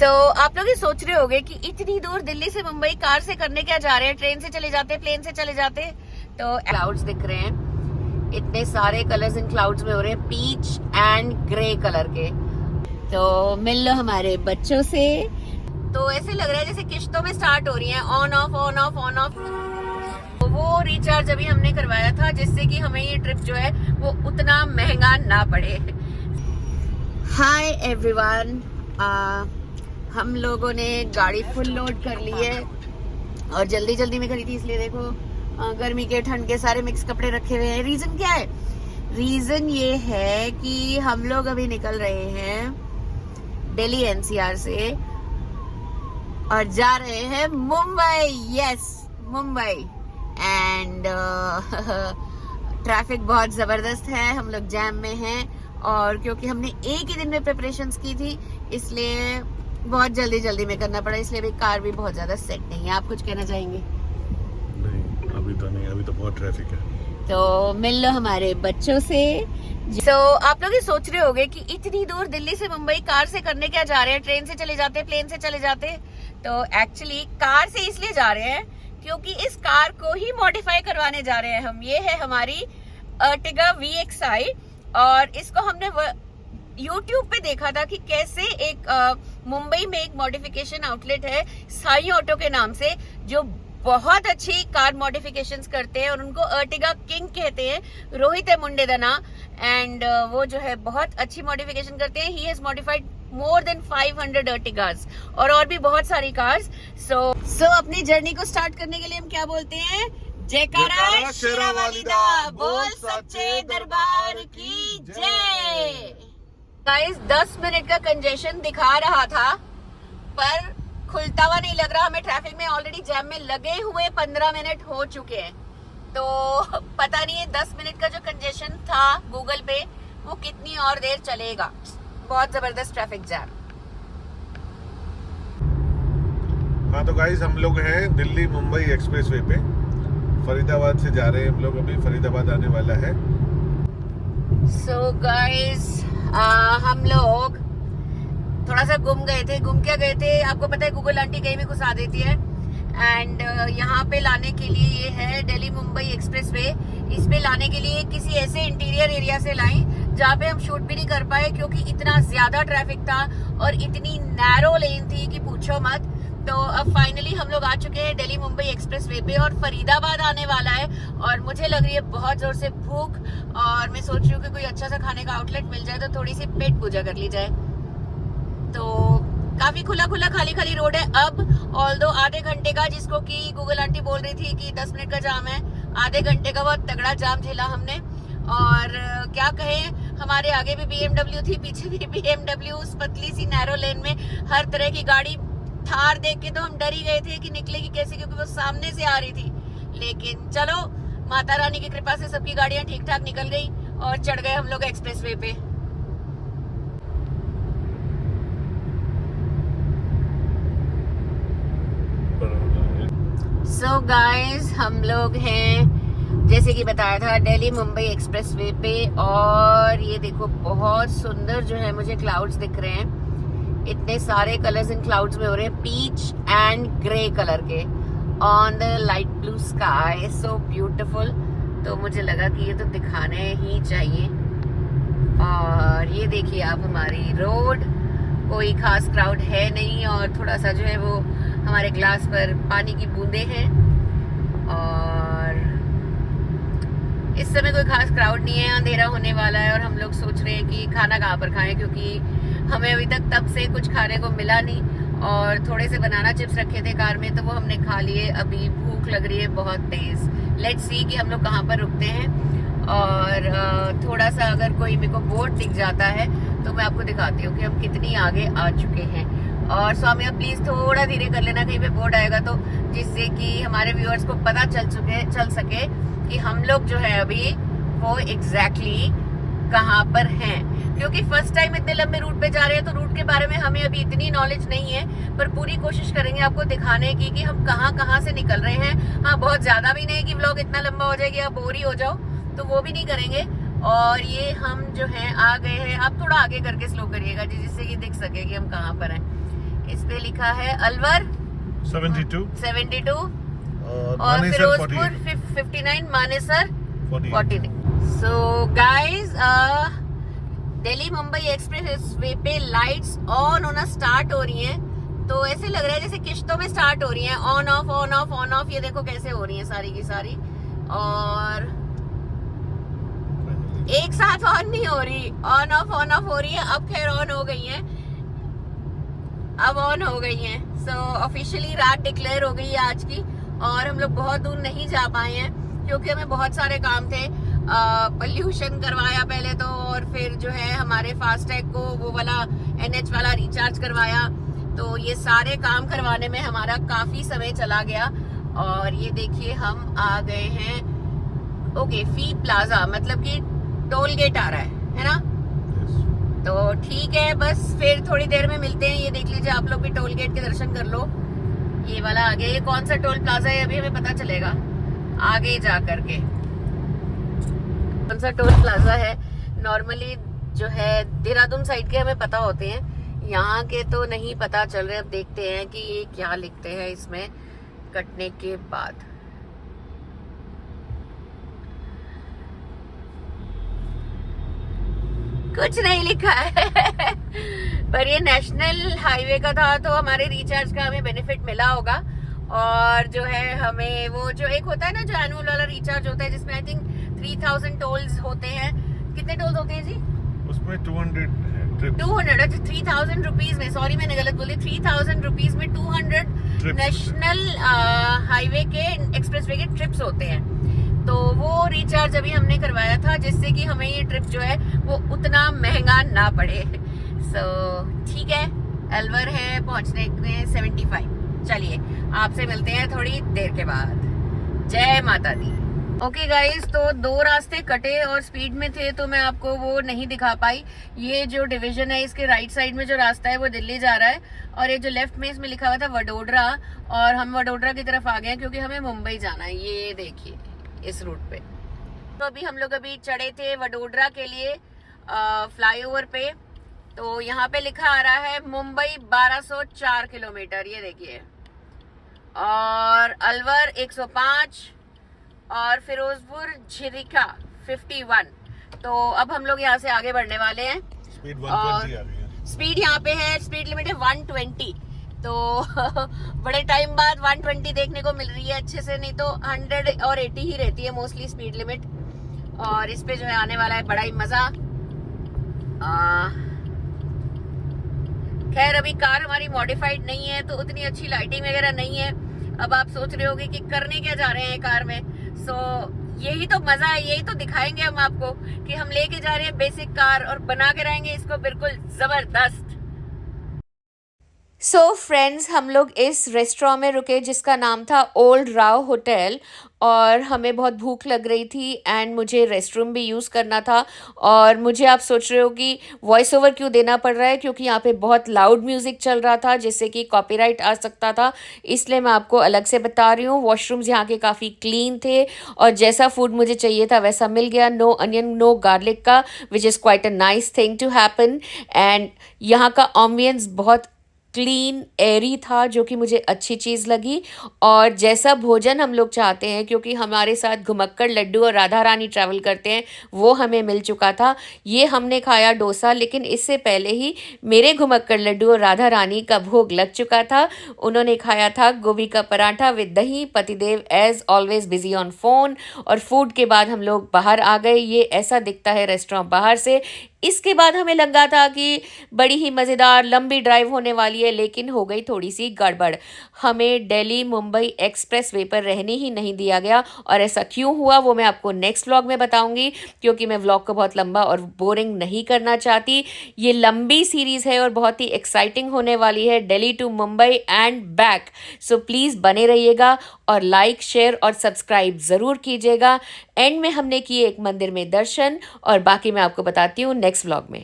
आप लोग ये सोच रहे होंगे कि इतनी दूर दिल्ली से मुंबई कार से करने क्या जा रहे हैं, ट्रेन से चले जाते, प्लेन से चले जाते। तो क्लाउड्स दिख रहे हैं, इतने सारे कलर्स इन क्लाउड्स में हो रहे हैं, पीच एंड ग्रे कलर के। तो मिल लो हमारे बच्चों से। तो ऐसे लग रहा है जैसे किश्तों में स्टार्ट हो रही है, on off on off on off. वो रिचार्ज अभी हमने करवाया था जिससे कि हमें ये ट्रिप जो है वो उतना महंगा ना पड़े। हाय एवरीवन, हम लोगों ने गाड़ी फुल लोड कर ली है और जल्दी जल्दी में करी थी, इसलिए देखो गर्मी के ठंड के सारे मिक्स कपड़े रखे हुए हैं। रीजन क्या है? रीजन ये है कि हम लोग अभी निकल रहे हैं दिल्ली एनसीआर से और जा रहे हैं Mumbai. Yes, Mumbai. And traffic बहुत जबरदस्त है, हम लोग जैम में हैं और क्योंकि हमने एक ही दिन में प्रिपरेशंस की थी इसलिए बहुत जल्दी जल्दी में करना पड़ा, इसलिए अभी कार भी बहुत ज्यादा सेट नहीं है। आप कुछ कहना चाहेंगे? नहीं, अभी तो नहीं, अभी तो बहुत ट्रैफिक है। तो मिल लो हमारे बच्चों से। आप लोग ये सोच रहे होंगे कि इतनी दूर दिल्ली से मुंबई कार से करने क्या जा रहे हैं, ट्रेन से चले जाते, प्लेन से चले जाते। तो एक्चुअली कार से इसलिए जा रहे हैं क्योंकि इस कार को ही मॉडिफाई करवाने जा रहे हैं हम। ये है हमारी अर्टिगा VXI और इसको हमने YouTube पे देखा था कि कैसे एक मुंबई में एक मॉडिफिकेशन आउटलेट है साई ऑटो के नाम से, जो बहुत अच्छी कार मॉडिफिकेशंस करते हैं और उनको अर्टिगा किंग कहते हैं। रोहित है मुंडे दना एंड वो जो है बहुत अच्छी मॉडिफिकेशन करते हैं। He has modified more than 500 अर्टिगास और भी बहुत सारी कार्स। सो अपनी जर्नी को स्टार्ट करने के लिए हम क्या बोलते हैं? जयकारा शेरा वालिदा, बोल सच्चे दरबार की जय। गाइस 10 मिनट का कंजेशन दिखा रहा था पर खुलता हुआ नहीं लग रहा। हमें ट्रैफिक में ऑलरेडी जैम में लगे हुए 15 मिनट हो चुके हैं। तो पता नहीं है 10 मिनट का जो कंजेशन था गूगल पे वो कितनी और देर चलेगा। बहुत जबरदस्त ट्रैफिक जैम। हाँ तो गाइस हम लोग हैं दिल्ली मुंबई एक्सप्रेसवे पे, फरीदाबाद से जा रहे हैं हम लोग। अभी फरीदाबाद आने वाला है। सो गाइस हम लोग थोड़ा सा गुम गए थे। गुम क्या गए थे आपको पता है? गूगल आंटी कहीं भी घुसा देती है। एंड यहाँ पे लाने के लिए ये है दिल्ली मुंबई एक्सप्रेसवे। इस पे लाने के लिए किसी ऐसे इंटीरियर एरिया से लाई जहाँ पे हम शूट भी नहीं कर पाए क्योंकि इतना ज्यादा ट्रैफिक था और इतनी नैरो लेन थी कि पूछो मत। तो अब फाइनली हम लोग आ चुके हैं दिल्ली मुंबई एक्सप्रेसवे पे और फरीदाबाद आने वाला है और मुझे लग रही है बहुत जोर से भूख और मैं सोच रही हूँ कि कोई अच्छा सा खाने का आउटलेट मिल जाए तो थोड़ी सी पेट पूजा कर ली जाए। तो काफी खुला खुला खाली खाली रोड है अब। ऑल्दो आधे घंटे का, जिसको कि गूगल आंटी बोल रही थी कि 10 मिनट का जाम है, आधे घंटे का बहुत तगड़ा जाम झेला हमने। और क्या कहें, हमारे आगे भी BMW थी, पीछे भी BMW, उस पतली सी नैरो लेन में हर तरह की गाड़ी। थार देख के तो हम डर ही गए थे कि निकलेगी कैसे, क्योंकि वो सामने से आ रही थी। लेकिन चलो माता रानी की कृपा से सबकी गाड़ियां ठीक ठाक निकल गई और चढ़ गए हम लोग एक्सप्रेसवे पे। सो गाइस हम लोग हैं जैसे कि बताया था दिल्ली मुंबई एक्सप्रेसवे पे और ये देखो बहुत सुंदर जो है मुझे क्लाउड्स दिख रहे हैं। इतने सारे कलर्स इन क्लाउड्स में हो रहे हैं, पीच एंड ग्रे कलर के on the light blue sky. So beautiful. तो मुझे लगा कि ये तो दिखाने ही चाहिए। और ये देखिए आप हमारी रोड, कोई खास क्राउड है नहीं और थोड़ा सा जो है वो हमारे ग्लास पर पानी की बूंदे हैं और इस समय कोई खास क्राउड नहीं है। अंधेरा होने वाला है और हम लोग सोच रहे हैं कि खाना कहाँ पर खाएं क्योंकि हमें अभी तक तब से कुछ खाने को मिला नहीं। और थोड़े से बनाना चिप्स रखे थे कार में तो वो हमने खा लिए। अभी भूख लग रही है बहुत तेज। लेट्स सी कि हम लोग कहाँ पर रुकते हैं और थोड़ा सा अगर कोई मेरे को बोर्ड दिख जाता है तो मैं आपको दिखाती हूँ कि हम कितनी आगे आ चुके हैं। और स्वामी प्लीज थोड़ा धीरे कर लेना कहीं पे बोर्ड आएगा तो, जिससे कि हमारे व्यूअर्स को पता चल सके कि हम लोग जो है अभी वो एग्जैक्टली कहाँ पर हैं। क्योंकि फर्स्ट टाइम इतने लंबे रूट पे जा रहे हैं तो रूट के बारे में हमें अभी इतनी नॉलेज नहीं है, पर पूरी कोशिश करेंगे आपको दिखाने की कि हम कहाँ से निकल रहे हैं। हाँ, बहुत ज्यादा भी नहीं कि व्लॉग इतना लंबा हो जाएगी आप बोर ही हो जाओ, तो वो भी नहीं करेंगे। और ये हम जो है आ गए हैं। आप थोड़ा आगे करके स्लो करिएगा जिससे कि दिख सके कि हम कहाँ पर हैं। लिखा है अलवर 72 72 और और Manesar Firozpur 59, Manesar 48। 49। So guys, Delhi Mumbai expressway पे लाइट्स ऑन होना स्टार्ट हो रही हैं, तो ऐसे लग रहा है जैसे किश्तों में स्टार्ट हो रही हैं, on off on off on off. ये देखो कैसे हो रही हैं सारी की सारी, और एक साथ ऑन नहीं हो रही, ऑन ऑफ हो रही है। अब खैर ऑन हो गई हैं, अब ऑन हो गई हैं। सो ऑफिशियली रात डिक्लेयर हो गई है आज की, और हम लोग बहुत दूर नहीं जा पाए हैं क्योंकि हमें बहुत सारे काम थे। पोल्यूशन करवाया पहले तो, और फिर जो है हमारे फास्टैग को वो वाला NH वाला रिचार्ज करवाया, तो ये सारे काम करवाने में हमारा काफी समय चला गया। और ये देखिए हम आ गए हैं ओके फी प्लाजा, मतलब कि टोल गेट आ रहा है ना। तो ठीक है, बस फिर थोड़ी देर में मिलते हैं। ये देख लीजिए आप लोग भी टोल गेट के दर्शन कर लो। ये वाला आगे, ये कौन सा टोल प्लाजा है अभी हमें पता चलेगा आगे जा करके, कौन सा टोल प्लाजा है। नॉर्मली जो है देहरादून साइड के हमें पता होते हैं, यहाँ के तो नहीं पता चल रहे। अब देखते हैं कि ये क्या लिखते हैं इसमें कटने के बाद। कुछ नहीं लिखा है पर ये नेशनल हाईवे का था, तो हमारे रिचार्ज का हमें बेनिफिट मिला होगा। और जो है हमें वो जो एक होता है ना, जो एनुअल वाला रिचार्ज होता है, जिसमें आई थिंक 3000 टोल्स होते हैं। कितने टोल्स होते हैं जी? उसमें 200 ट्रिप्स। 200, अच्छा 3000 रुपीज में, सॉरी मैंने गलत बोली, 3000 रुपीज में 200 नेशनल हाईवे के एक्सप्रेसवे के ट्रिप्स होते हैं। तो वो रिचार्ज अभी हमने करवाया था, जिससे कि हमें ये ट्रिप जो है वो उतना महंगा ना पड़े। सो ठीक है, अलवर है पहुंचने में 75। चलिए आपसे मिलते हैं थोड़ी देर के बाद। जय माता दी। ओके गाइस, तो 2 रास्ते कटे और स्पीड में थे, तो मैं आपको वो नहीं दिखा पाई। ये जो डिवीजन है, इसके राइट साइड में जो रास्ता है वो दिल्ली जा रहा है, और ये जो लेफ्ट में इसमें लिखा हुआ था वडोदरा, और हम वडोदरा की तरफ आ गए हैं क्योंकि हमें मुंबई जाना है। ये देखिए इस रूट पे। तो अभी हम लोग चढ़े थे वडोदरा के लिए फ्लाईओवर पे, तो यहाँ पे लिखा आ रहा है मुंबई 1204 किलोमीटर, ये देखिए, और अलवर 105, और फिरोजपुर झिरिका 51। तो अब हम लोग यहाँ से आगे बढ़ने वाले हैं। स्पीड 120 आ रही है। स्पीड यहाँ पे है, स्पीड लिमिट है 120। तो बड़े टाइम बाद 120 देखने को मिल रही है अच्छे से, नहीं तो 100 और 80 ही रहती है मोस्टली स्पीड लिमिट। और इस पे जो है आने वाला है बड़ा ही मजा। खैर अभी कार हमारी मॉडिफाइड नहीं है, तो उतनी अच्छी लाइटिंग वगैरह नहीं है। अब आप सोच रहे होगे कि करने क्या जा रहे हैं कार में। सो यही तो मजा है, यही तो दिखाएंगे हम आपको कि हम लेके जा रहे हैं बेसिक कार, और बना के रहेंगे इसको बिल्कुल जबरदस्त। सो फ्रेंड्स, हम लोग इस रेस्टोरेंट में रुके जिसका नाम था ओल्ड राव होटल, और हमें बहुत भूख लग रही थी एंड मुझे रेस्टरूम भी यूज़ करना था। और मुझे आप सोच रहे हो कि वॉइस ओवर क्यों देना पड़ रहा है, क्योंकि यहाँ पे बहुत लाउड म्यूज़िक चल रहा था जिससे कि कॉपीराइट आ सकता था, इसलिए मैं आपको अलग से बता रही हूँ। वॉशरूम्स यहाँ के काफ़ी क्लीन थे, और जैसा फूड मुझे चाहिए था वैसा मिल गया। नो अनियन नो गार्लिक का, which is quite a nice thing to happen. And यहाँ का एम्बियंस बहुत क्लीन एरी था, जो कि मुझे अच्छी चीज़ लगी। और जैसा भोजन हम लोग चाहते हैं, क्योंकि हमारे साथ घुमक्कड़ लड्डू और राधा रानी ट्रैवल करते हैं, वो हमें मिल चुका था। ये हमने खाया डोसा, लेकिन इससे पहले ही मेरे घुमक्कड़ लड्डू और राधा रानी का भोग लग चुका था। उन्होंने खाया था गोभी का पराठा विद दही। पतिदेव as always busy on phone. और फूड के बाद हम लोग बाहर आ गए। ये ऐसा दिखता है रेस्टोरेंट बाहर से। इसके बाद हमें लगा था कि बड़ी ही मज़ेदार लंबी ड्राइव होने वाली है, लेकिन हो गई थोड़ी सी गड़बड़। हमें दिल्ली मुंबई एक्सप्रेस वे पर रहने ही नहीं दिया गया, और ऐसा क्यों हुआ वो मैं आपको नेक्स्ट व्लॉग में बताऊंगी, क्योंकि मैं व्लॉग को बहुत लंबा और बोरिंग नहीं करना चाहती। ये लंबी सीरीज़ है और बहुत ही एक्साइटिंग होने वाली है, Delhi to Mumbai and back. So please बने रहिएगा, और लाइक शेयर और सब्सक्राइब ज़रूर कीजिएगा। एंड में हमने किए एक मंदिर में दर्शन, और बाकी मैं आपको बताती हूँ नेक्स्ट व्लॉग में।